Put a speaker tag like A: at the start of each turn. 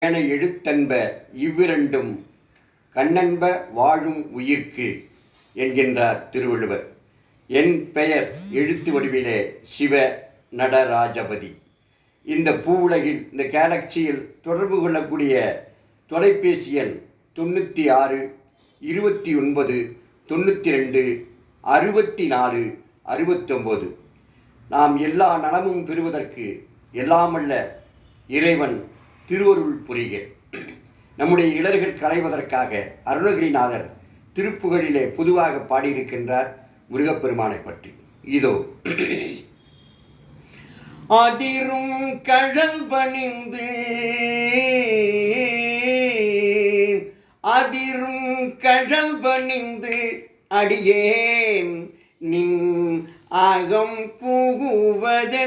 A: என எழுத்தன்ப இவ்விரண்டும் கண்ணன்ப வாழும் உயிர்க்கு என்கின்றார் திருவள்ளுவர். என் பெயர் எழுத்து வடிவிலே சிவ நடராஜபதி. இந்த பூவுலகில், இந்த கேலக்சியில் தொடர்பு கொள்ளக்கூடிய தொலைபேசி எண் 96 29 92 64 69. நாம் எல்லா நலமும் பெறுவதற்கு எல்லாமல்ல இறைவன் திருவருள் புரிக. நம்முடைய இடர்கள் களைவதற்காக அருணகிரிநாதர் திருப்புகழிலே பொதுவாக பாடியிருக்கின்றார் முருகப்பெருமானை பற்றி. இதோ: அதிரும் கழல் பணிந்து அதிரும் கழல் பணிந்து அடியேன் நின் அகம் புகுவதென்று